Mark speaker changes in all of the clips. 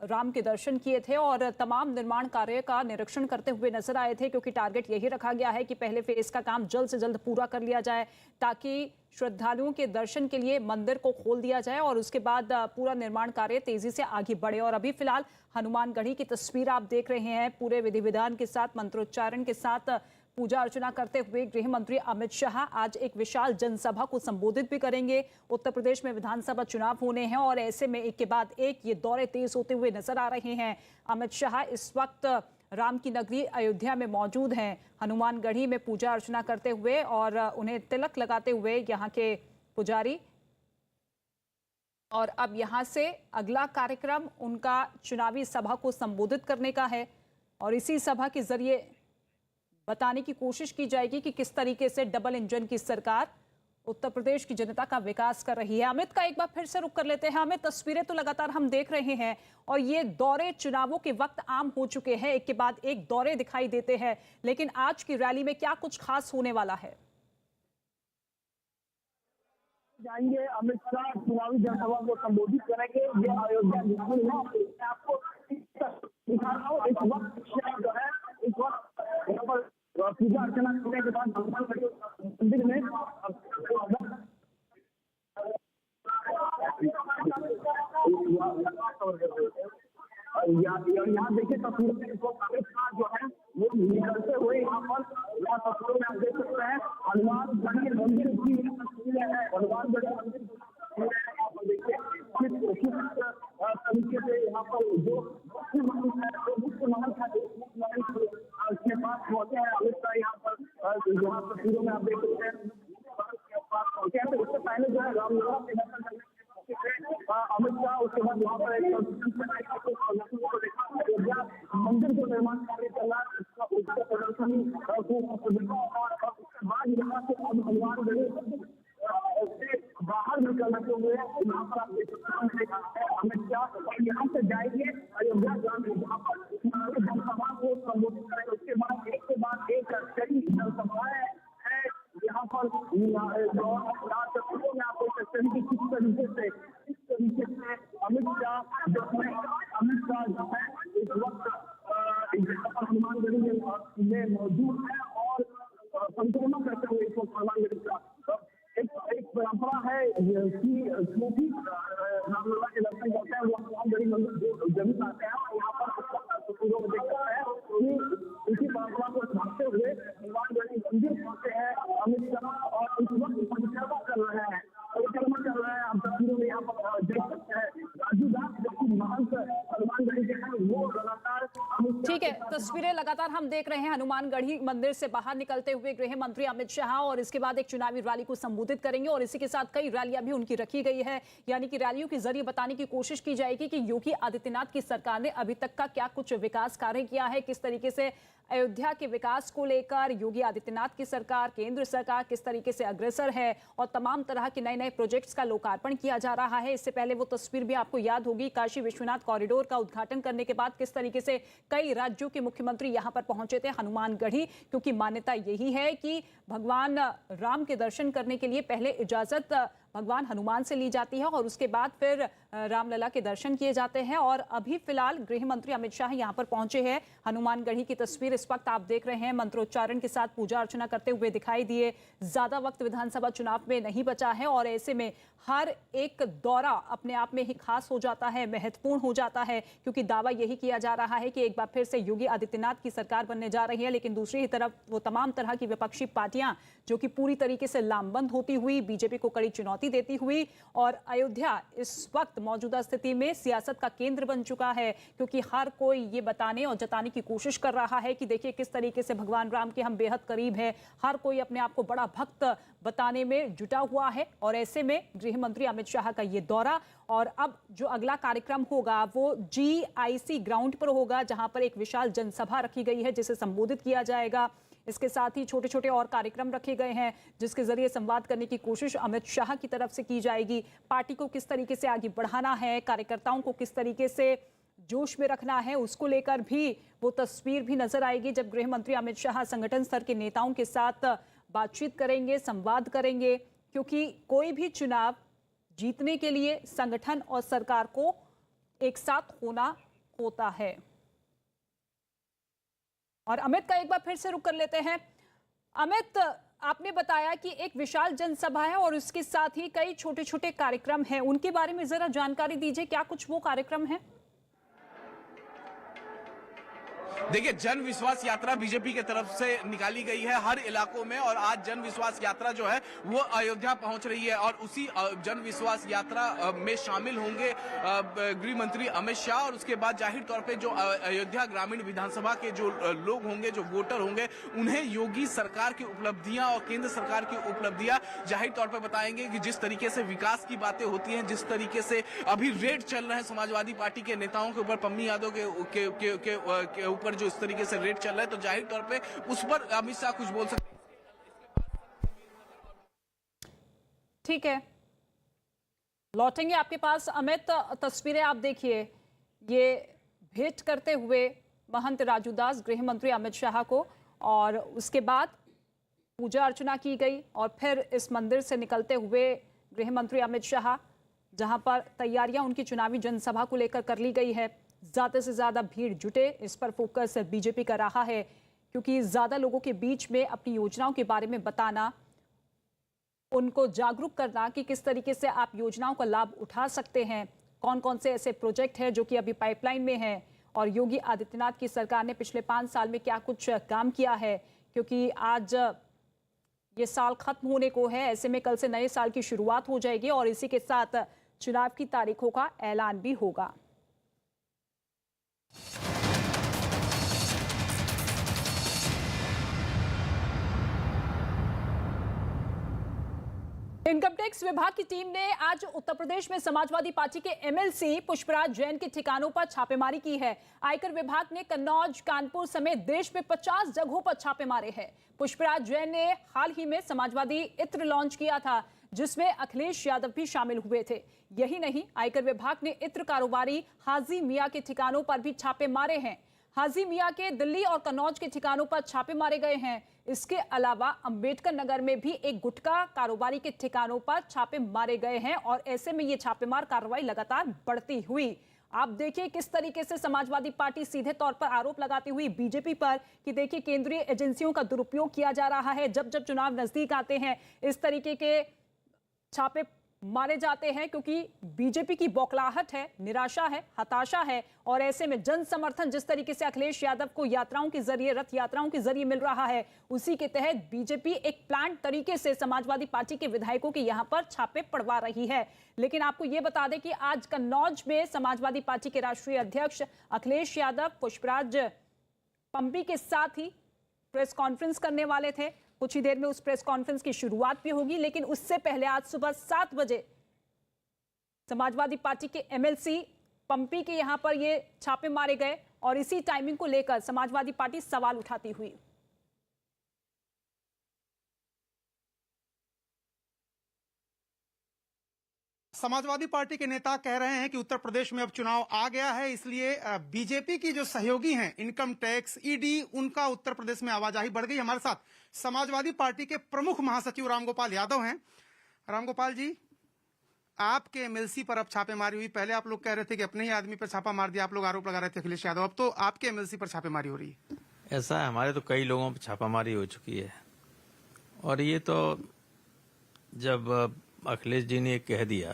Speaker 1: राम के दर्शन किए थे और तमाम निर्माण कार्य का निरीक्षण करते हुए नजर आए थे, क्योंकि टारगेट यही रखा गया है कि पहले फेज का काम जल्द से जल्द पूरा कर लिया जाए ताकि श्रद्धालुओं के दर्शन के लिए मंदिर को खोल दिया जाए और उसके बाद पूरा निर्माण कार्य तेजी से आगे बढ़े। और अभी फिलहाल हनुमानगढ़ी की तस्वीर आप देख रहे हैं, पूरे विधि विधान के साथ, मंत्रोच्चारण के साथ पूजा अर्चना करते हुए गृह मंत्री अमित शाह आज एक विशाल जनसभा को संबोधित भी करेंगे। उत्तर प्रदेश में विधानसभा चुनाव होने हैं और ऐसे में एक के बाद एक ये दौरे तेज होते हुए नजर आ रहे हैं। अमित शाह इस वक्त राम की नगरी अयोध्या में मौजूद हैं, हनुमानगढ़ी में पूजा अर्चना करते हुए और उन्हें तिलक लगाते हुए यहाँ के पुजारी। और अब यहाँ से अगला कार्यक्रम उनका चुनावी सभा को संबोधित करने का है और इसी सभा के जरिए बताने की कोशिश की जाएगी कि किस तरीके से डबल इंजन की सरकार उत्तर प्रदेश की जनता का विकास कर रही है। अमित का एक बार फिर से रुख कर लेते हैं। अमित, तस्वीरें तो लगातार हम देख रहे हैं और ये दौरे चुनावों के वक्त आम हो चुके हैं, एक के बाद एक दौरे दिखाई देते हैं, लेकिन आज की रैली में क्या कुछ खास होने वाला है?
Speaker 2: जाएंगे अमित शाह, चुनावी जनसभा को संबोधित करेंगे। ये अयोध्या मैं आपको दिखा रहा हूँ। इस वक्त जो है, इस वक्त यहाँ पर पूजा अर्चना करने के बाद मंदिर में यहाँ देखिए तस्वीर में अमित शाह जो है वो निकलते हुए यहाँ पर तस्वीरों में आप देख सकते हैं हनुमानगढ़ी मंदिर की तस्वीरें हैं। हनुमानगढ़ी मंदिर देखिए किस तरीके से यहाँ पर जो मुख्य महल था के पास पहुंचे हैं अमित शाह। यहाँ पर तस्वीरों में आप देख सकते हैं उससे पहले जो है रामलला के दर्शन करने अमित शाह, उसके बाद वहाँ पर मंदिर को निर्माण कार्य चल रहा है, उसका प्रदर्शनी और उसके बाद यहाँ से हनुमानगढ़ी से बाहर निकलते हुए यहाँ पर आप देख सकते हैं अमित शाह और यहाँ से जाएंगे अयोध्या जाएंगे, जहाँ पर जनसभा को संबोधित करेंगे। उसके बाद एक कई जनसभाएं है यहाँ पर तस्वीरों में आप देख सकते हैं कि किस तरीके से अमित शाह जो है इस वक्त हनुमानगढ़ी में मौजूद है और संपूर्ण करते हुए इस वक्त हनुमानगढ़ी का एक परंपरा है कि जो भी रामलला के दर्शन करते हैं वो हनुमानगढ़ी मंदिर जरूर आते हैं और यहाँ पर तस्वीरों में देख सकते हैं कि इसी परंपरा को मानते हुए हनुमानगढ़ी मंदिर पहुंचे हैं अमित शाह और इस वक्त परिक्रमा कर रहे हैं। आप तस्वीरों में यहाँ पर देख सकते हैं राजू दास जो कि महंत हनुमानगढ़ी के हैं वो लगातार।
Speaker 1: ठीक है, तस्वीरें लगातार हम देख रहे हैं हनुमानगढ़ी मंदिर से बाहर निकलते हुए गृह मंत्री अमित शाह और इसके बाद एक चुनावी रैली को संबोधित करेंगे और इसी के साथ कई रैलियां भी उनकी रखी गई है, यानी कि रैलियों के जरिए बताने की कोशिश की जाएगी कि योगी आदित्यनाथ की सरकार ने अभी तक का क्या कुछ विकास कार्य किया है, किस तरीके से अयोध्या के विकास को लेकर योगी आदित्यनाथ की सरकार, केंद्र सरकार किस तरीके से अग्रसर है और तमाम तरह के नए नए प्रोजेक्ट्स का लोकार्पण किया जा रहा है। इससे पहले वो तस्वीर भी आपको याद होगी, काशी विश्वनाथ कॉरिडोर का उद्घाटन करने के बाद किस तरीके से कई राज्यों के मुख्यमंत्री यहां पर पहुंचे थे हनुमानगढ़ी, क्योंकि मान्यता यही है कि भगवान राम के दर्शन करने के लिए पहले इजाजत भगवान हनुमान से ली जाती है और उसके बाद फिर रामलला के दर्शन किए जाते हैं। और अभी फिलहाल गृह मंत्री अमित शाह यहां पर पहुंचे हैं। हनुमानगढ़ी की तस्वीर इस वक्त आप देख रहे हैं, मंत्रोच्चारण के साथ पूजा अर्चना करते हुए दिखाई दिए। ज्यादा वक्त विधानसभा चुनाव में नहीं बचा है और ऐसे में हर एक दौरा अपने आप में ही खास हो जाता है, महत्वपूर्ण हो जाता है, क्योंकि दावा यही किया जा रहा है कि एक बार फिर से योगी आदित्यनाथ की सरकार बनने जा रही है। लेकिन दूसरी ही तरफ वो तमाम तरह की विपक्षी पार्टियां जो कि पूरी तरीके से लामबंद होती हुई बीजेपी को कड़ी चुनौती देती हुई, और अयोध्या इस वक्त मौजूदा स्थिति में सियासत का केंद्र बन चुका है, क्योंकि हर कोई ये बताने और जताने की कोशिश कर रहा है कि देखिए किस तरीके से भगवान राम के हम बेहद करीब हैं। हर कोई अपने आप को बड़ा भक्त बताने में जुटा हुआ है और ऐसे में गृह मंत्री अमित शाह का ये दौरा और अब जो अगला कार्यक्रम होगा वो GIC ग्राउंड पर होगा, जहां पर एक विशाल जनसभा रखी गई है जिसे संबोधित किया जाएगा। इसके साथ ही छोटे छोटे और कार्यक्रम रखे गए हैं जिसके जरिए संवाद करने की कोशिश अमित शाह की तरफ से की जाएगी। पार्टी को किस तरीके से आगे बढ़ाना है, कार्यकर्ताओं को किस तरीके से जोश में रखना है, उसको लेकर भी वो तस्वीर भी नजर आएगी जब गृह मंत्री अमित शाह संगठन स्तर के नेताओं के साथ बातचीत करेंगे, संवाद करेंगे, क्योंकि कोई भी चुनाव जीतने के लिए संगठन और सरकार को एक साथ होना होता है। और अमित का एक बार फिर से रुक कर लेते हैं। अमित, आपने बताया कि एक विशाल जनसभा है और उसके साथ ही कई छोटे छोटे कार्यक्रम हैं, उनके बारे में जरा जानकारी दीजिए, क्या कुछ वो कार्यक्रम है?
Speaker 3: देखिए, जन विश्वास यात्रा बीजेपी की तरफ से निकाली गई है हर इलाकों में, और आज जन विश्वास यात्रा जो है वो अयोध्या पहुंच रही है। और उसी जन विश्वास यात्रा में शामिल होंगे गृह मंत्री अमित शाह, और उसके बाद जाहिर तौर पे जो अयोध्या ग्रामीण विधानसभा के जो लोग होंगे, जो वोटर होंगे, उन्हें योगी सरकार की उपलब्धियां और केंद्र सरकार की उपलब्धियां जाहिर तौर पर बताएंगे कि जिस तरीके से विकास की बातें होती हैं, जिस तरीके से अभी रेड चल रहे हैं समाजवादी पार्टी के नेताओं के ऊपर, पम्मी यादव के ऊपर जो इस तरीके से रेट चल रहा है, तो जाहिर तौर पे उस पर अमित शाह कुछ बोल सकते हैं।
Speaker 1: ठीक है, लौटेंगे आपके पास। अमित, तस्वीरें आप देखिए, ये भेंट करते हुए महंत राजूदास गृह मंत्री अमित शाह को, और उसके बाद पूजा अर्चना की गई, और फिर इस मंदिर से निकलते हुए गृह मंत्री अमित शाह, जहां पर तैयारियां उनकी चुनावी जनसभा को लेकर कर ली गई है, ज्यादा से ज्यादा भीड़ जुटे, इस पर फोकस बीजेपी कर रहा है, क्योंकि ज्यादा लोगों के बीच में अपनी योजनाओं के बारे में बताना, उनको जागरूक करना कि किस तरीके से आप योजनाओं का लाभ उठा सकते हैं, कौन कौन से ऐसे प्रोजेक्ट हैं जो कि अभी पाइपलाइन में हैं, और योगी आदित्यनाथ की सरकार ने पिछले 5 साल में क्या कुछ काम किया है। क्योंकि आज ये साल खत्म होने को है, ऐसे में कल से नए साल की शुरुआत हो जाएगी, और इसी के साथ चुनाव की तारीखों का ऐलान भी होगा। इनकम टैक्स विभाग की टीम ने आज उत्तर प्रदेश में समाजवादी पार्टी के एमएलसी पुष्पराज जैन के ठिकानों पर छापेमारी की है। आयकर विभाग ने कन्नौज, कानपुर समेत देश में 50 जगहों पर छापे मारे हैं। पुष्पराज जैन ने हाल ही में समाजवादी इत्र लॉन्च किया था, जिसमें अखिलेश यादव भी शामिल हुए थे। यही नहीं, आयकर विभाग ने इत्र कारोबारी हाजी मियां के ठिकानों पर भी छापे मारे हैं। हाजी मियां के दिल्ली और कन्नौज के ठिकानों पर छापे मारे गए हैं। इसके अलावा अंबेडकर नगर में भी एक गुटखा कारोबारी के ठिकानों पर छापे मारे गए हैं, और ऐसे में ये छापेमार कार्रवाई लगातार बढ़ती हुई। आप देखिए किस तरीके से समाजवादी पार्टी सीधे तौर पर आरोप लगाती हुई बीजेपी पर कि देखिए केंद्रीय एजेंसियों का दुरुपयोग किया जा रहा है। जब जब चुनाव नजदीक आते हैं, इस तरीके के छापे मारे जाते हैं, क्योंकि बीजेपी की बौखलाहट है, निराशा है, हताशा है, और ऐसे में जन समर्थन जिस तरीके से अखिलेश यादव को यात्राओं के जरिए, रथ यात्राओं के जरिए मिल रहा है, उसी के तहत बीजेपी एक प्लान तरीके से समाजवादी पार्टी के विधायकों के यहां पर छापे पड़वा रही है। लेकिन आपको यह बता दें कि आज कन्नौज में समाजवादी पार्टी के राष्ट्रीय अध्यक्ष अखिलेश यादव पुष्पराज पंपी के साथ ही प्रेस कॉन्फ्रेंस करने वाले थे। कुछ ही देर में उस प्रेस कॉन्फ्रेंस की शुरुआत भी होगी, लेकिन उससे पहले आज सुबह 7 बजे समाजवादी पार्टी के एमएलसी पंपी के यहां पर ये छापे मारे गए, और इसी टाइमिंग को लेकर समाजवादी पार्टी सवाल उठाती हुई।
Speaker 4: समाजवादी पार्टी के नेता कह रहे हैं कि उत्तर प्रदेश में अब चुनाव आ गया है, इसलिए बीजेपी की जो सहयोगी हैं, इनकम टैक्स, ईडी, उनका उत्तर प्रदेश में आवाजाही बढ़ गई। हमारे साथ समाजवादी पार्टी के प्रमुख महासचिव रामगोपाल यादव हैं। रामगोपाल जी, आपके एमएलसी पर अब छापेमारी हुई। पहले आप लोग कह रहे थे कि अपने ही आदमी पर छापा मार दिया, आप लोग आरोप लगा रहे थे अखिलेश यादव, अब तो आपके एमएलसी पर छापेमारी हो रही है।
Speaker 5: ऐसा है, हमारे तो कई लोगों पर छापामारी हो चुकी है, और ये तो जब अखिलेश जी ने कह दिया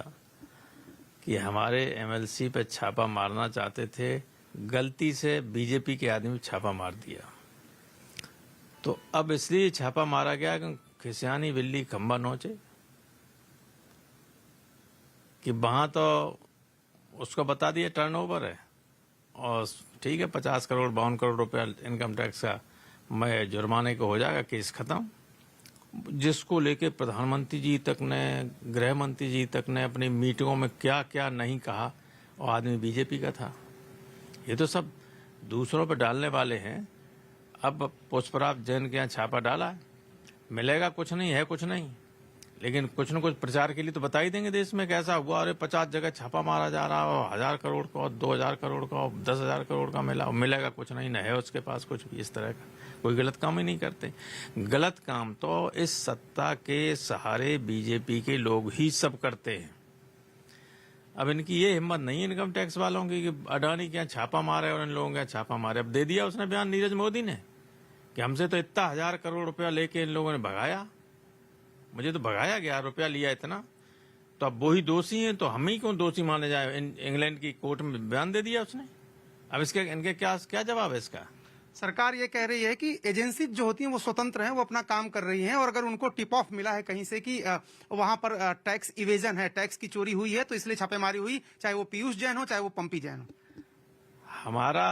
Speaker 5: कि हमारे एमएलसी पे छापा मारना चाहते थे, गलती से बीजेपी के आदमी छापा मार दिया, तो अब इसलिए छापा मारा गया कि खिसियानी बिल्ली खंबा नोचे, कि वहां तो उसको बता दिया टर्नओवर है, और ठीक है 50 करोड़ 52 करोड़ रुपया इनकम टैक्स का मैं जुर्माने को हो जाएगा, केस खत्म। जिसको लेके प्रधानमंत्री जी तक ने, गृह मंत्री जी तक ने अपनी मीटिंगों में क्या क्या नहीं कहा, और आदमी बीजेपी का था। ये तो सब दूसरों पर डालने वाले हैं। अब पुष्पराज जैन के यहाँ छापा डाला है, मिलेगा कुछ नहीं है, कुछ नहीं, लेकिन कुछ न कुछ प्रचार के लिए तो बता ही देंगे देश में कैसा हुआ। अरे 50 जगह छापा मारा जा रहा है, 1000 करोड़ का, 2000 करोड़ का, 10,000 करोड़ का मिला, मिलेगा कुछ नहीं, न है उसके पास कुछ भी। इस तरह का कोई गलत काम ही नहीं करते। गलत काम तो इस सत्ता के सहारे बीजेपी के लोग ही सब करते हैं। अब इनकी ये हिम्मत नहीं है इनकम टैक्स वालों की कि अडानी के यहाँ छापा मारे और इन लोगों के यहाँ छापा मारे। अब दे दिया उसने बयान नीरज मोदी ने कि हमसे तो इतना 1000 करोड़ रुपया लेके इन लोगों ने भगाया, मुझे तो भगाया गया, रुपया लिया इतना, तो अब वही दोषी हैं, तो हम ही क्यों दोषी माने जाए। इंग्लैंड की कोर्ट में बयान दे दिया उसने। अब इसके इनके क्या जवाब है इसका।
Speaker 4: सरकार ये कह रही है कि एजेंसी जो होती हैं वो स्वतंत्र हैं, वो अपना काम कर रही हैं, और अगर उनको टिप ऑफ मिला है कहीं से कि वहां पर टैक्स इवेजन है, टैक्स की चोरी हुई है, तो इसलिए छापेमारी हुई, चाहे वो पीयूष जैन हो चाहे वो पंपी जैन हो।
Speaker 5: हमारा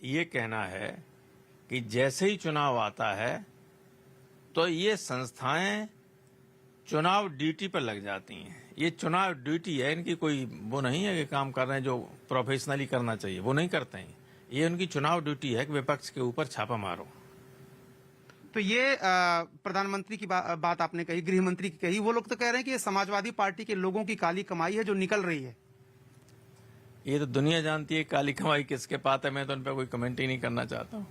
Speaker 5: ये कहना है कि जैसे ही चुनाव आता है तो ये संस्थाएं चुनाव ड्यूटी पर लग जाती हैं। ये चुनाव ड्यूटी है इनकी, कोई वो नहीं है कि काम कर रहे हैं जो प्रोफेशनली करना चाहिए, वो नहीं करते हैं। ये उनकी चुनाव ड्यूटी है कि विपक्ष के ऊपर छापा मारो।
Speaker 4: तो ये प्रधानमंत्री की बात आपने कही, गृह मंत्री की कही, वो लोग तो कह रहे हैं कि ये समाजवादी पार्टी के लोगों की काली कमाई है जो निकल रही है।
Speaker 5: ये तो दुनिया जानती है काली कमाई किसके पास है, मैं तो उन पर कोई कमेंट ही नहीं करना चाहता हूँ।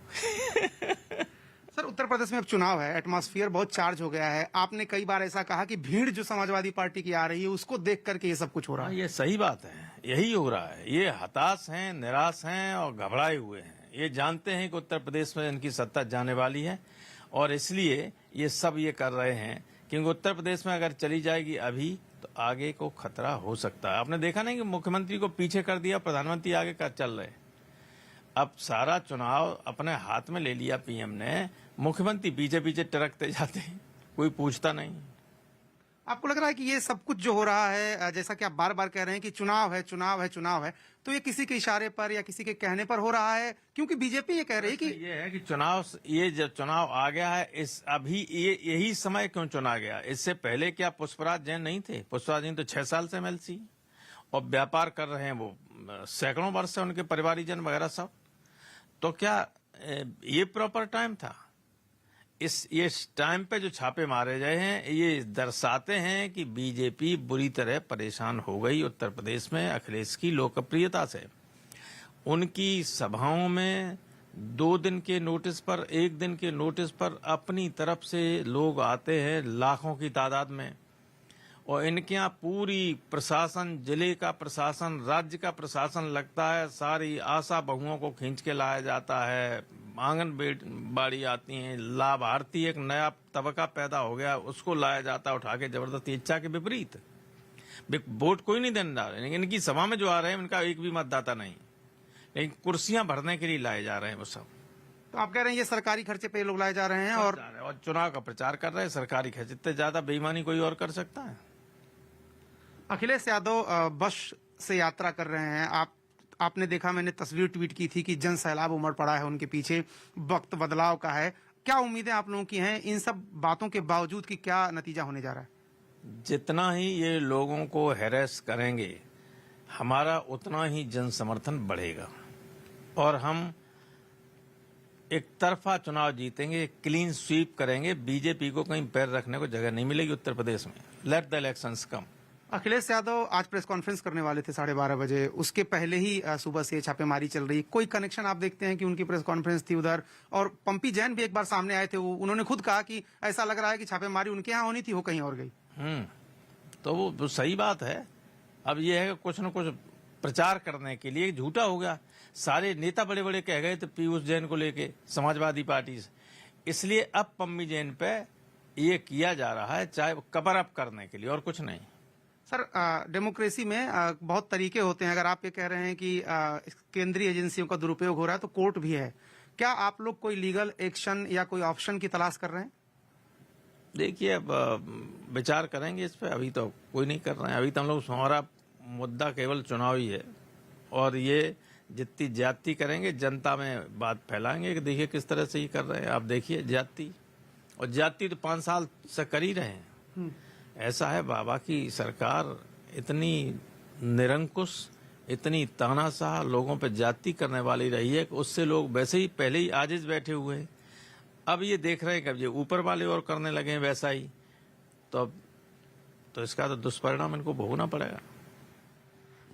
Speaker 4: सर, उत्तर प्रदेश में अब चुनाव है, एटमॉस्फेयर बहुत चार्ज हो गया है। आपने कई बार ऐसा कहा कि भीड़ जो समाजवादी पार्टी की आ रही है उसको देख करके ये सब कुछ हो रहा है।
Speaker 5: ये सही बात है, यही हो रहा है। ये हताश हैं, निराश हैं और घबराए हुए हैं। ये जानते हैं कि उत्तर प्रदेश में इनकी सत्ता जाने वाली है और इसलिए ये सब ये कर रहे हैं, क्योंकि उत्तर प्रदेश में अगर चली जाएगी अभी तो आगे को खतरा हो सकता है। आपने देखा नहीं कि मुख्यमंत्री को पीछे कर दिया, प्रधानमंत्री आगे कर चल रहे। अब सारा चुनाव अपने हाथ में ले लिया पीएम ने, मुख्यमंत्री पीछे पीछे टरकते जाते हैं, कोई पूछता नहीं।
Speaker 4: आपको लग रहा है कि ये सब कुछ जो हो रहा है, जैसा कि आप बार बार कह रहे हैं कि चुनाव है चुनाव है चुनाव है, तो ये किसी के इशारे पर या किसी के कहने पर हो रहा है? क्योंकि बीजेपी ये कह रही है कि
Speaker 5: ये है कि चुनाव, ये जब चुनाव आ गया है, इस अभी ये यही समय क्यों चुना गया? इससे पहले क्या पुष्पराज जैन नहीं थे? पुष्पराज जैन तो 6 साल से एमएलसी और व्यापार कर रहे हैं, वो सैकड़ों वर्ष से उनके परिवारीजन वगैरह सब। तो क्या ये प्रॉपर टाइम था? ये टाइम पे जो छापे मारे गए हैं ये दर्शाते हैं कि बीजेपी बुरी तरह परेशान हो गई उत्तर प्रदेश में अखिलेश की लोकप्रियता से। उनकी सभाओं में 2 दिन के नोटिस पर, 1 दिन के नोटिस पर अपनी तरफ से लोग आते हैं लाखों की तादाद में, और इनके यहाँ पूरी प्रशासन, जिले का प्रशासन, राज्य का प्रशासन लगता है, सारी आशा बहुओं को खींच के लाया जाता है, आंगनबाड़ी आती हैं, लाभार्थी एक नया तबका पैदा हो गया उसको लाया जाता है उठा के जबरदस्ती, इच्छा के विपरीत। वोट कोई नहीं देने जा रहे, लेकिन इनकी सभा में जो आ रहे हैं उनका एक भी मतदाता नहीं, लेकिन कुर्सियां भरने के लिए लाए जा रहे हैं वो सब।
Speaker 4: तो आप कह रहे हैं ये सरकारी खर्चे पे लोग लाए जा रहे हैं और
Speaker 5: चुनाव का प्रचार कर रहे हैं। सरकारी खर्चे, इतने ज्यादा बेईमानी कोई और कर सकता है?
Speaker 4: अखिलेश यादव बस से यात्रा कर रहे हैं। आपने देखा, मैंने तस्वीर ट्वीट की थी कि जन सैलाब उमड़ पड़ा है उनके पीछे, वक्त बदलाव का है। क्या उम्मीदें आप लोगों की हैं इन सब बातों के बावजूद कि क्या नतीजा होने जा रहा है?
Speaker 5: जितना ही ये लोगों को हैरेस करेंगे हमारा उतना ही जन समर्थन बढ़ेगा और हम एक तरफा चुनाव जीतेंगे, क्लीन स्वीप करेंगे। बीजेपी को कहीं पैर रखने को जगह नहीं मिलेगी उत्तर प्रदेश में। लेट द इलेक्शंस कम।
Speaker 4: अखिलेश यादव आज प्रेस कॉन्फ्रेंस करने वाले थे 12:30 बजे, उसके पहले ही सुबह से छापेमारी चल रही। कोई कनेक्शन आप देखते हैं कि उनकी प्रेस कॉन्फ्रेंस थी उधर? और पंपी जैन भी एक बार सामने आए थे, उन्होंने खुद कहा कि ऐसा लग रहा है कि छापेमारी उनके यहाँ होनी थी, वो कहीं और गई।
Speaker 5: तो वो सही बात है। अब ये है कि कुछ न कुछ प्रचार करने के लिए झूठा हो गया। सारे नेता बड़े बड़े कह गए थे पीयूष जैन को लेके समाजवादी पार्टी से, इसलिए अब पंपी जैन पे ये किया जा रहा है, चाहे कवर अप करने के लिए और कुछ नहीं।
Speaker 4: सर, डेमोक्रेसी में बहुत तरीके होते हैं। अगर आप ये कह रहे हैं कि केंद्रीय एजेंसियों का दुरुपयोग हो रहा है तो कोर्ट भी है। क्या आप लोग कोई लीगल एक्शन या कोई ऑप्शन की तलाश कर रहे हैं?
Speaker 5: देखिए, अब विचार करेंगे इस पे, अभी तो कोई नहीं कर रहे हैं। अभी तो हम लोग, हमारा मुद्दा केवल चुनाव ही है और ये जितनी ज्यादती करेंगे जनता में बात फैलाएंगे कि देखिए किस तरह से ही कर रहे हैं। आप देखिए ज्यादती, और ज्यादती तो 5 साल से कर ही रहे हैं। ऐसा है, बाबा की सरकार इतनी निरंकुश, इतनी तानाशाह लोगों पे ज्यादती करने वाली रही है कि उससे लोग वैसे ही पहले ही आजिज बैठे हुए हैं। अब ये देख रहे हैं कि अब ये ऊपर वाले और करने लगे हैं वैसा ही, तो इसका तो दुष्परिणाम इनको भोगना पड़ेगा।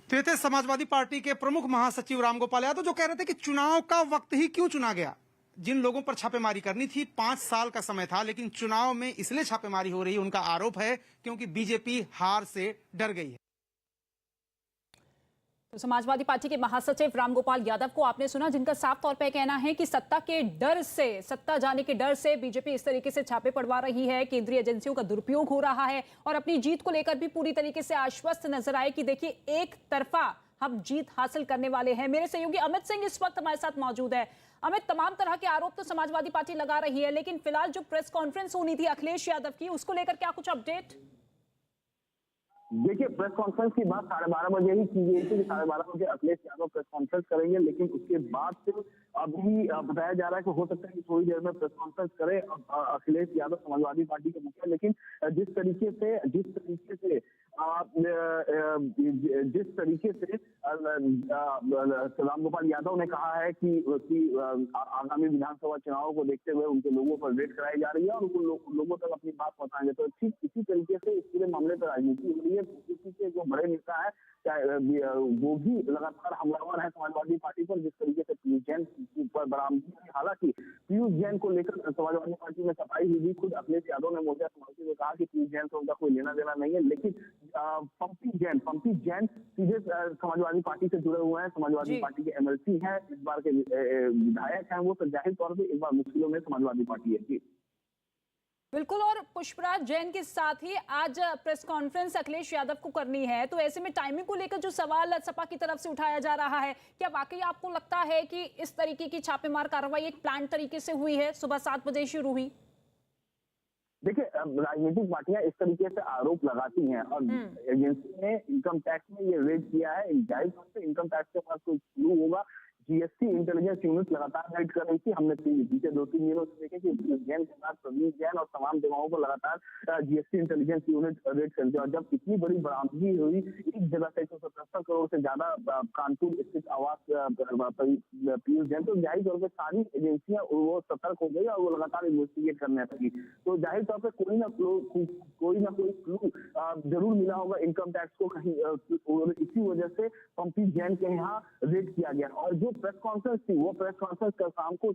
Speaker 4: तो ये थे समाजवादी पार्टी के प्रमुख महासचिव रामगोपाल यादव, जो कह रहे थे कि चुनाव का वक्त ही क्यों चुना गया। जिन लोगों पर छापेमारी करनी थी 5 साल का समय था, लेकिन चुनाव में इसलिए छापेमारी हो रही है, उनका आरोप है क्योंकि बीजेपी हार से डर गई है।
Speaker 1: तो समाजवादी पार्टी के महासचिव रामगोपाल यादव को आपने सुना, जिनका साफ तौर पर कहना है कि सत्ता जाने के डर से बीजेपी इस तरीके से छापे पड़वा रही है, केंद्रीय एजेंसियों का दुरुपयोग हो रहा है और अपनी जीत को लेकर भी पूरी तरीके से आश्वस्त नजर आए कि देखिए एक तरफा हम जीत हासिल करने वाले हैं। मेरे सहयोगी अमित सिंह इस वक्त हमारे साथ मौजूद है। अमित, तमाम तरह के आरोप तो समाजवादी पार्टी लगा रही है, लेकिन फिलहाल जो प्रेस कॉन्फ्रेंस होनी थी अखिलेश यादव की, उसको लेकर क्या कुछ अपडेट?
Speaker 2: देखिए, प्रेस कॉन्फ्रेंस की बात 12:30 बजे ही की गई थी कि 12:30 बजे अखिलेश यादव प्रेस कॉन्फ्रेंस करेंगे, लेकिन उसके बाद से अभी बताया जा रहा है कि हो सकता है कि थोड़ी देर में प्रेस कॉन्फ्रेंस करे अखिलेश यादव, समाजवादी पार्टी के मुखिया। लेकिन जिस तरीके से रामगोपाल यादव ने कहा है कि आगामी विधानसभा चुनावों को देखते हुए उनके लोगों पर रेड कराई जा रही है और उनको लोगों तक अपनी बात पहुंचाएंगे, तो ठीक इसी तरीके से इस पूरे मामले पर राजनीति हो रही है। बीजेपी के जो बड़े नेता है वो भी लगातार हमलावर है समाजवादी पार्टी पर, जिस तरीके से पीयूष जैन पर बरामदगी की। हालांकि पीयूष जैन को लेकर समाजवादी पार्टी में सफाई हुई, खुद अखिलेश यादव ने मोर्चा संभालते हुए कहा कि पीयूष जैन से उनका कोई लेना देना नहीं है, लेकिन पंपी जैन सीधे समाजवादी पार्टी से जुड़े हुए हैं, समाजवादी पार्टी के एमएलसी हैं, इस बार के विधायक हैं वो, तो जाहिर तौर पर इस बार मुश्किलों में समाजवादी पार्टी है। जी
Speaker 1: बिल्कुल, और पुष्पराज जैन के साथ ही आज प्रेस कॉन्फ्रेंस अखिलेश यादव को करनी है, तो ऐसे में टाइमिंग को लेकर जो सवाल सपा की तरफ से उठाया जा रहा है, क्या वाकई आपको लगता है कि इस तरीके की छापेमार कार्रवाई एक प्लान तरीके से हुई है, सुबह 7 बजे शुरू हुई?
Speaker 2: देखिए, राजनीतिक पार्टियां इस तरीके से आरोप लगाती हैं और एजेंसी ने इनकम टैक्स में ये रेड किया है, जाहिर तौर से इनकम टैक्स के पास कोई क्लू होगा। जीएसटी इंटेलिजेंस यूनिट लगातार रेड कर रही थी। हमने बीते 2-3 दिनों से देखे कि जैन के साथ प्रवीण जैन और तमाम जगहों पर लगातार जीएसटी इंटेलिजेंस यूनिट रेड करती है और जब इतनी बड़ी बरामदगी हुई एक जगह से 177 करोड़ से ज्यादा कानपुर स्थित आवास पीयूष जैन, तो जाहिर तौर पर सारी एजेंसियां वो सतर्क हो गई और वो लगातार इन्वेस्टिगेट करने लगी। तो जाहिर तौर पर कोई ना कोई क्लू जरूर मिला होगा इनकम टैक्स को कहीं, और इसी वजह से पंपी जैन के यहाँ रेड किया गया। और जो प्रेस कॉन्फ्रेंस थी वो प्रेस कॉन्फ्रेंस का शाम को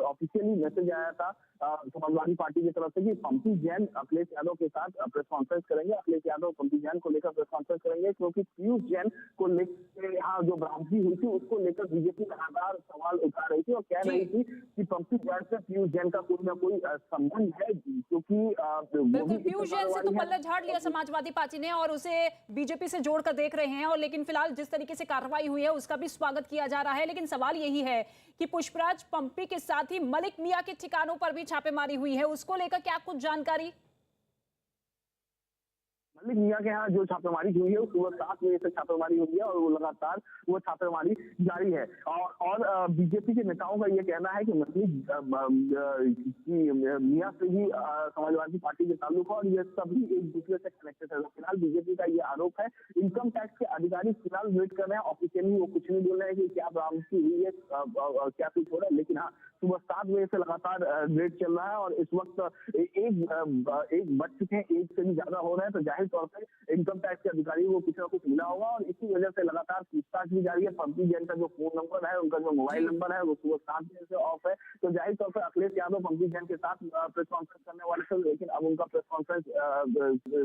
Speaker 2: ऑफिशियली मैसेज आया था समाजवादी पार्टी की तरफ से कि पंपी जैन अखिलेश यादव के साथ प्रेस कॉन्फ्रेंस करेंगे, अखिलेश यादव पंपी जैन को लेकर प्रेस कॉन्फ्रेंस करेंगे, क्योंकि पीयूष जैन को लेकर यहाँ जो बरामदगी हुई थी उसको लेकर बीजेपी लगातार सवाल उठा रही थी और कह रही थी कि पंपी जैन से पीयूष जैन का कोई ना कोई संबंध है, क्योंकि
Speaker 1: बिल्कुल पीयूष जैन से तो पल्ला झाड़ लिया समाजवादी पार्टी ने और उसे बीजेपी से जोड़कर देख रहे हैं, और लेकिन फिलहाल जिस तरीके से कार्रवाई हुई है उसका भी स्वागत किया जा रहा है। लेकिन सवाल यही है कि पुष्पराज, पंपी के साथ ही मलिक मियां के ठिकानों पर भी छापेमारी हुई है, उसको लेकर क्या कुछ जानकारी?
Speaker 2: मलिक मियां के यहाँ जो छापेमारी हुई है सुबह 7 बजे से छापेमारी हुई है और वो लगातार वो छापेमारी जारी है। और बीजेपी के नेताओं का ये कहना है कि मलिक मियां से ही समाजवादी पार्टी के ताल्लुक है और ये सभी एक दूसरे से कनेक्टेड है। फिलहाल बीजेपी का ये आरोप है। इनकम टैक्स के अधिकारी फिलहाल वेट कर रहे हैं, ऑफिशियली वो कुछ नहीं बोल रहे हैं कि क्या बरामदगी हुई है, क्या कुछ हो रहा है, लेकिन हाँ सुबह 7 बजे से लगातार रेड चल रहा है और इस वक्त एक बज चुके हैं, एक से भी ज्यादा हो रहे हैं, तो जाहिर तौर पर इनकम टैक्स के अधिकारियों को कुछ ना कुछ मिला होगा और इसी वजह से लगातार पूछताछ भी जारी है। पंपी जैन का जो फोन नंबर है, उनका जो मोबाइल नंबर है वो सुबह 7 बजे से ऑफ है, तो जाहिर तौर पर अखिलेश यादव पंपी जैन के साथ प्रेस कॉन्फ्रेंस करने वाले थे, लेकिन अब उनका प्रेस कॉन्फ्रेंस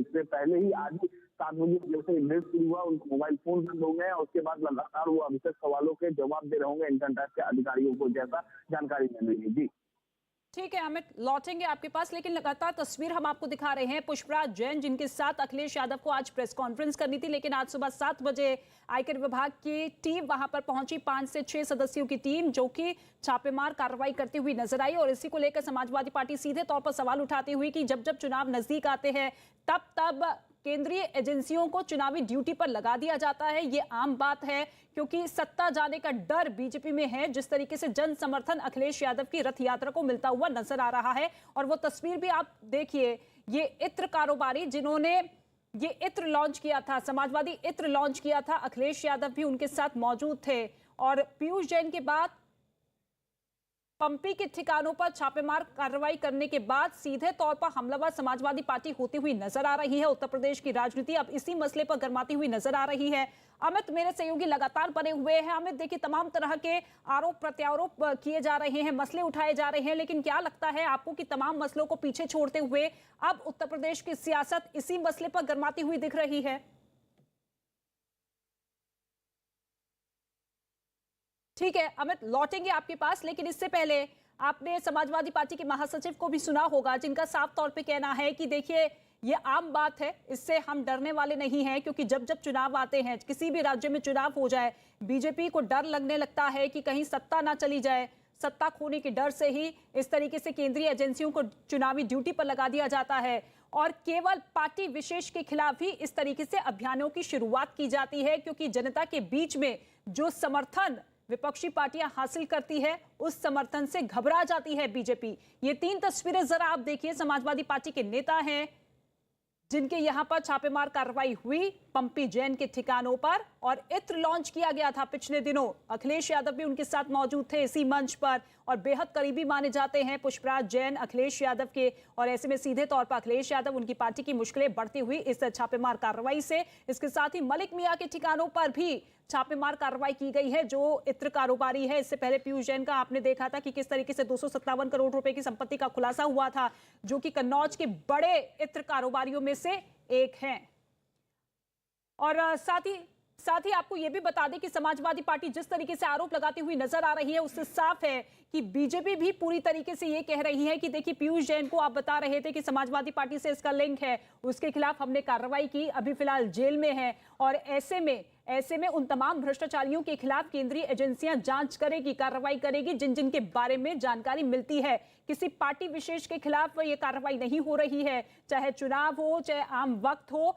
Speaker 2: से पहले ही आज 7 बजे जैसे रेड शुरू हुआ उनको मोबाइल फोन बंद हो गए और उसके बाद लगातार वो अभिषेक सवालों के जवाब दे रहे होंगे इनकम टैक्स के अधिकारियों को, जैसा जानकारी मिल रही है। जी
Speaker 1: ठीक है अमित, लौटेंगे आपके पास, लेकिन लगातार तस्वीर हम आपको दिखा रहे हैं पुष्पराज जैन, जिनके साथ अखिलेश यादव को आज प्रेस कॉन्फ्रेंस करनी थी, लेकिन आज सुबह 7 बजे आयकर विभाग की टीम वहां पर पहुंची, 5 से 6 सदस्यों की टीम, जो कि छापेमार कार्रवाई करती हुई नजर आई। और इसी को लेकर समाजवादी पार्टी सीधे तौर पर सवाल उठाती हुई कि जब जब चुनाव नजदीक आते हैं तब केंद्रीय एजेंसियों को चुनावी ड्यूटी पर लगा दिया जाता है। ये आम बात है, क्योंकि सत्ता जाने का डर बीजेपी में है। जिस तरीके से जन समर्थन अखिलेश यादव की रथ यात्रा को मिलता हुआ नजर आ रहा है, और वो तस्वीर भी आप देखिए, ये इत्र कारोबारी जिन्होंने ये इत्र लॉन्च किया था, समाजवादी इत्र लॉन्च किया था, अखिलेश यादव भी उनके साथ मौजूद थे। और पीयूष जैन के बाद पंपी के ठिकानों पर छापेमार कार्रवाई करने के बाद सीधे तौर पर हमलावर समाजवादी पार्टी होती हुई नजर आ रही है। उत्तर प्रदेश की राजनीति अब इसी मसले पर गरमाती हुई नजर आ रही है। अमित, मेरे सहयोगी लगातार बने हुए हैं। अमित, देखिए तमाम तरह के आरोप प्रत्यारोप किए जा रहे हैं, मसले उठाए जा रहे हैं, लेकिन क्या लगता है आपको कि तमाम मसलों को पीछे छोड़ते हुए अब उत्तर प्रदेश की सियासत इसी मसले पर गरमाती हुई दिख रही है? ठीक है अमित, लौटेंगे आपके पास, लेकिन इससे पहले आपने समाजवादी पार्टी के महासचिव को भी सुना होगा, जिनका साफ तौर पे कहना है कि देखिए ये आम बात है, इससे हम डरने वाले नहीं हैं, क्योंकि जब जब चुनाव आते हैं, किसी भी राज्य में चुनाव हो जाए, बीजेपी को डर लगने लगता है कि कहीं सत्ता ना चली जाए। सत्ता खोने के डर से ही इस तरीके से केंद्रीय एजेंसियों को चुनावी ड्यूटी पर लगा दिया जाता है और केवल पार्टी विशेष के खिलाफ ही इस तरीके से अभियानों की शुरुआत की जाती है, क्योंकि जनता के बीच में जो समर्थन विपक्षी पार्टियां हासिल करती है उस समर्थन से घबरा जाती है बीजेपी। ये 3 तस्वीरें जरा आप देखिए। समाजवादी पार्टी के नेता हैं जिनके यहां पर छापेमार कार्रवाई हुई पंपी जैन के ठिकानों पर, और इत्र लॉन्च किया गया था पिछले दिनों। अखिलेश यादव भी उनके साथ मौजूद थे इसी मंच पर और बेहद करीबी माने जाते हैं पुष्पराज जैन अखिलेश यादव के, और ऐसे में सीधे तौर पर अखिलेश यादव, उनकी पार्टी की मुश्किलें बढ़ती हुई इस छापेमार कार्रवाई से। इसके साथ ही मलिक मियां के ठिकानों पर भी छापेमार कार्रवाई की गई है, जो इत्र कारोबारी है। इससे पहले पीयूष जैन का आपने देखा था कि किस तरीके से 257 करोड़ रुपए की संपत्ति का खुलासा हुआ था, जो कि कन्नौज के बड़े इत्र कारोबारियों में से एक हैं। और साथ ही आपको यह भी बता दें कि समाजवादी पार्टी जिस तरीके से आरोप लगाती हुई नजर आ रही है, उससे साफ है कि बीजेपी भी पूरी तरीके से ये कह रही है कि देखिए पीयूष जैन को आप बता रहे थे कि समाजवादी पार्टी से इसका लिंक है, उसके खिलाफ हमने कार्रवाई की, अभी फिलहाल जेल में है, और ऐसे में उन तमाम भ्रष्टाचारियों के खिलाफ केंद्रीय एजेंसियां जांच करेगी, कार्रवाई करेगी जिन जिन के बारे में जानकारी मिलती है। किसी पार्टी विशेष के खिलाफ ये कार्रवाई नहीं हो रही है, चाहे चुनाव हो चाहे आम वक्त हो,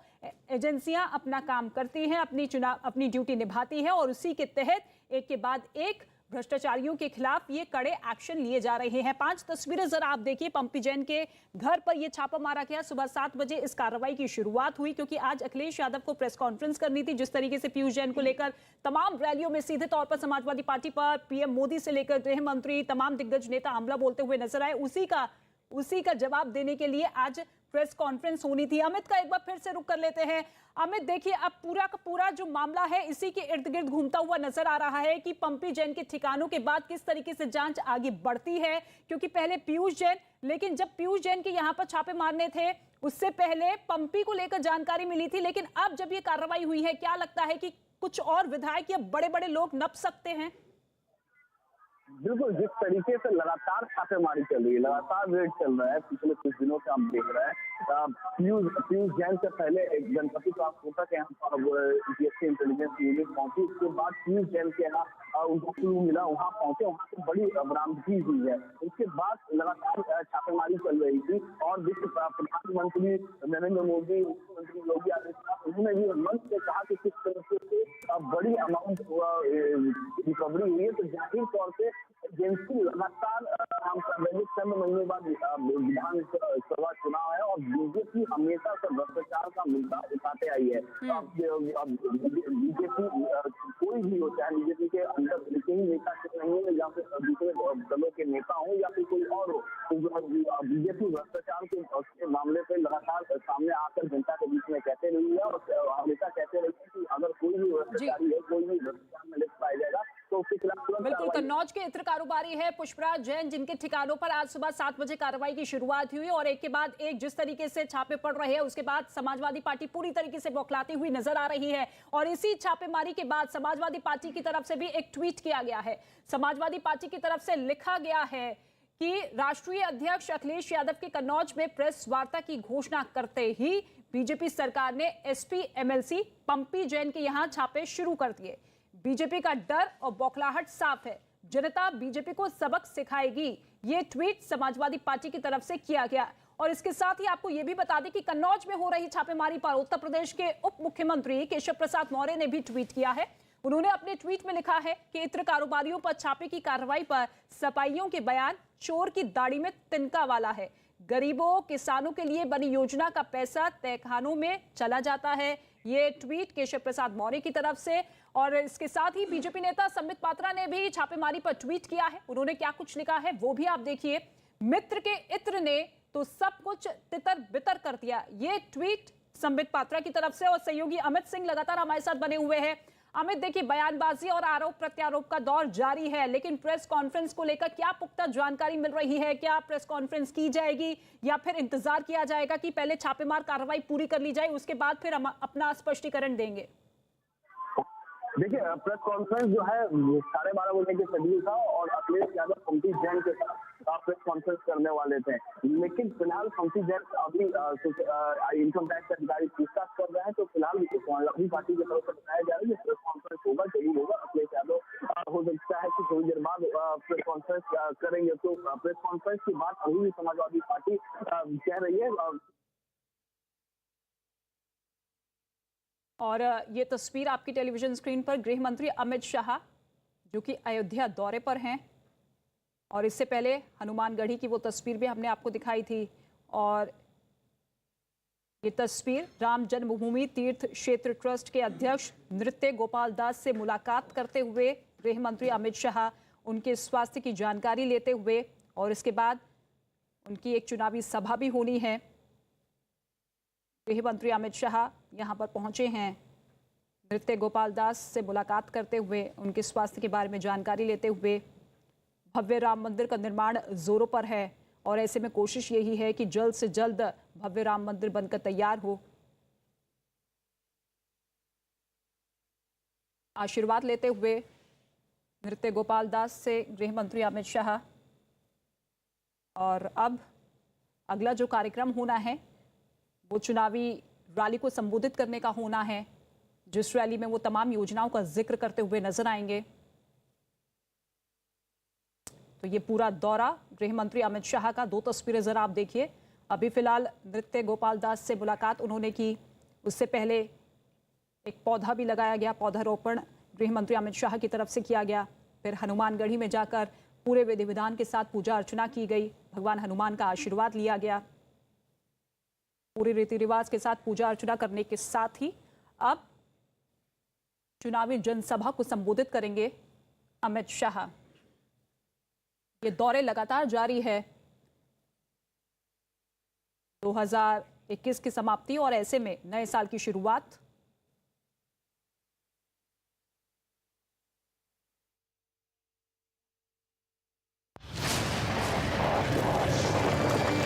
Speaker 1: एजेंसियां अपना काम करती हैं, अपनी ड्यूटी निभाती है, और उसी के तहत एक के बाद एक भ्रष्टाचारियों के खिलाफ ये कड़े एक्शन लिए जा रहे हैं। 5 तस्वीरें जरा आप देखिए। पंपी जैन के घर पर यह छापा मारा गया, सुबह 7 बजे इस कार्रवाई की शुरुआत हुई, क्योंकि आज अखिलेश यादव को प्रेस कॉन्फ्रेंस करनी थी। जिस तरीके से पीयूष जैन को लेकर तमाम रैलियों में सीधे तौर पर समाजवादी पार्टी पर पीएम मोदी से लेकर गृह मंत्री, तमाम दिग्गज नेता हमला बोलते हुए नजर आए, उसी का जवाब देने के लिए आज प्रेस कॉन्फ्रेंस होनी थी। अमित का एक बार फिर से रुक कर लेते हैं। अमित देखिए, अब पूरा का पूरा जो मामला है इसी के इर्द गिर्द घूमता हुआ नजर आ रहा है कि पंपी जैन के ठिकानों के बाद किस तरीके से जांच आगे बढ़ती है, क्योंकि पहले पीयूष जैन, लेकिन जब पीयूष जैन के यहां पर छापे मारने थे उससे पहले पंपी को लेकर जानकारी मिली थी, लेकिन अब जब ये कार्रवाई हुई है, क्या लगता है कि कुछ और विधायक या बड़े बड़े लोग नप सकते हैं?
Speaker 2: बिल्कुल, जिस तरीके से लगातार छापेमारी चल रही है, लगातार रेड चल रहा है, पिछले कुछ दिनों से हम देख रहे हैं। पीयूष जैन से पहले एक गणपति ट्रांसपोर्टर के यहाँ पर जीएसटी इंटेलिजेंस यूनिट पहुंची, उसके बाद पीयूष जैन के यहाँ उनको क्लू मिला, वहाँ पहुंचे, वहाँ से बड़ी बरामदगी हुई है। उसके बाद लगातार छापेमारी चल रही थी, और विश्व प्रधानमंत्री नरेंद्र मोदी, मुख्यमंत्री योगी आदित्यनाथ, उन्होंने भी मंच से कहा कि किस तरीके से बड़ी अमाउंट रिकवरी हुई है, तो जाहिर तौर से एजेंसी लगातार काम कर रही है। 6 महीने बाद विधानसभा चुनाव है और बीजेपी हमेशा से भ्रष्टाचार का मुद्दा उठाते आई है। बीजेपी कोई भी हो, चाहे बीजेपी के अंदर ही नेता नहीं है या फिर दूसरे दलों के नेता हो या फिर कोई और हो, तो बीजेपी भ्रष्टाचार के मामले पे लगातार सामने आकर जनता के बीच में कहते रही है और हमेशा कहते रही है कि अगर कोई भी भ्रष्टाचारी है, कोई भी भ्रष्टाचार में लिप्त पाया जाएगा तो उसके खिलाफ
Speaker 1: बिल्कुल। कन्नौज के इत्र कारोबारी है पुष्पराज जैन, जिनके ठिकानों पर आज सुबह 7 बजे कार्रवाई की शुरुआत हुई, और एक के बाद एक जिस तरीके से छापे पड़ रहे हैं, उसके बाद समाजवादी पार्टी पूरी तरीके से बौखलाती हुई नजर आ रही है। और इसी छापेमारी के बाद समाजवादी पार्टी की तरफ से भी एक ट्वीट किया गया है। समाजवादी पार्टी की तरफ से लिखा गया है कि राष्ट्रीय अध्यक्ष अखिलेश यादव के कन्नौज में प्रेस वार्ता की घोषणा करते ही बीजेपी सरकार ने एसपी एमएलसी पंपी जैन के यहां छापे शुरू कर दिए। बीजेपी का डर और बौखलाहट साफ है, जनता बीजेपी को सबक सिखाएगी। ये ट्वीट समाजवादी पार्टी की तरफ से किया गया। और इसके साथ ही आपको यह भी बता दें कि कन्नौज में हो रही छापेमारी पर उत्तर प्रदेश के उप मुख्यमंत्री केशव प्रसाद मौर्य ने भी ट्वीट किया है। उन्होंने अपने ट्वीट में लिखा है कि इत्र कारोबारियों पर छापे की कार्रवाई पर सपाइयों के बयान चोर की दाढ़ी में तिनका वाला है। गरीबों किसानों के लिए बनी योजना का पैसा तहखानों में चला जाता है। ये ट्वीट केशव प्रसाद मौर्य की तरफ से। और इसके साथ ही बीजेपी नेता संबित पात्रा ने भी छापेमारी पर ट्वीट किया है। उन्होंने क्या कुछ लिखा है वो भी आप देखिए। मित्र के इत्र ने तो सब कुछ तितर बितर कर दिया। ये ट्वीट संबित पात्रा की तरफ से। और सहयोगी अमित सिंह लगातार हमारे साथ बने हुए हैं। अमित देखिए, बयानबाजी और आरोप प्रत्यारोप का दौर जारी है, लेकिन प्रेस कॉन्फ्रेंस को लेकर क्या पुख्ता जानकारी मिल रही है? क्या प्रेस कॉन्फ्रेंस की जाएगी या फिर इंतजार किया जाएगा कि पहले छापेमार कार्रवाई पूरी कर ली जाए, उसके बाद फिर हम अपना स्पष्टीकरण देंगे?
Speaker 2: देखिए प्रेस कॉन्फ्रेंस जो है 12:30 बजे के शेड्यूल था और अखिलेश यादव पंकज जैन के साथ प्रेस कॉन्फ्रेंस करने वाले थे, लेकिन फिलहाल पंकज जैन अभी इनकम टैक्स अधिकारी पूछताछ कर रहे हैं, तो फिलहाल अपनी पार्टी की तरफ से बताया जा रहा है कि प्रेस कॉन्फ्रेंस होगा, जरूर होगा। अखिलेश यादव हो सकता है कि थोड़ी देर बाद प्रेस कॉन्फ्रेंस करेंगे, तो प्रेस कॉन्फ्रेंस की बात अभी भी समाजवादी पार्टी कह रही है।
Speaker 1: और ये तस्वीर आपकी टेलीविजन स्क्रीन पर गृह मंत्री अमित शाह जो कि अयोध्या दौरे पर हैं, और इससे पहले हनुमानगढ़ी की वो तस्वीर भी हमने आपको दिखाई थी। और ये तस्वीर राम जन्मभूमि तीर्थ क्षेत्र ट्रस्ट के अध्यक्ष नृत्य गोपाल दास से मुलाकात करते हुए गृह मंत्री अमित शाह उनके स्वास्थ्य की जानकारी लेते हुए, और इसके बाद उनकी एक चुनावी सभा भी होनी है। गृह मंत्री अमित शाह यहां पर पहुंचे हैं, नृत्य गोपाल दास से मुलाकात करते हुए, उनके स्वास्थ्य के बारे में जानकारी लेते हुए। भव्य राम मंदिर का निर्माण जोरों पर है और ऐसे में कोशिश यही है कि जल्द से जल्द भव्य राम मंदिर बनकर तैयार हो। आशीर्वाद लेते हुए नृत्य गोपाल दास से गृह मंत्री अमित शाह। और अब अगला जो कार्यक्रम होना है वो चुनावी रैली को संबोधित करने का होना है, जिस रैली में वो तमाम योजनाओं का जिक्र करते हुए नजर आएंगे। तो ये पूरा दौरा गृह मंत्री अमित शाह का, दो तस्वीरें जरा आप देखिए। अभी फिलहाल नृत्य गोपाल दास से मुलाकात उन्होंने की, उससे पहले एक पौधा भी लगाया गया, पौधारोपण गृह मंत्री अमित शाह की तरफ से किया गया। फिर हनुमानगढ़ी में जाकर पूरे विधि विधान के साथ पूजा अर्चना की गई, भगवान हनुमान का आशीर्वाद लिया गया। पूरे रीति रिवाज के साथ पूजा अर्चना करने के साथ ही अब चुनावी जनसभा को संबोधित करेंगे अमित शाह। ये दौरे लगातार जारी है। 2021 की समाप्ति और ऐसे में नए साल की शुरुआत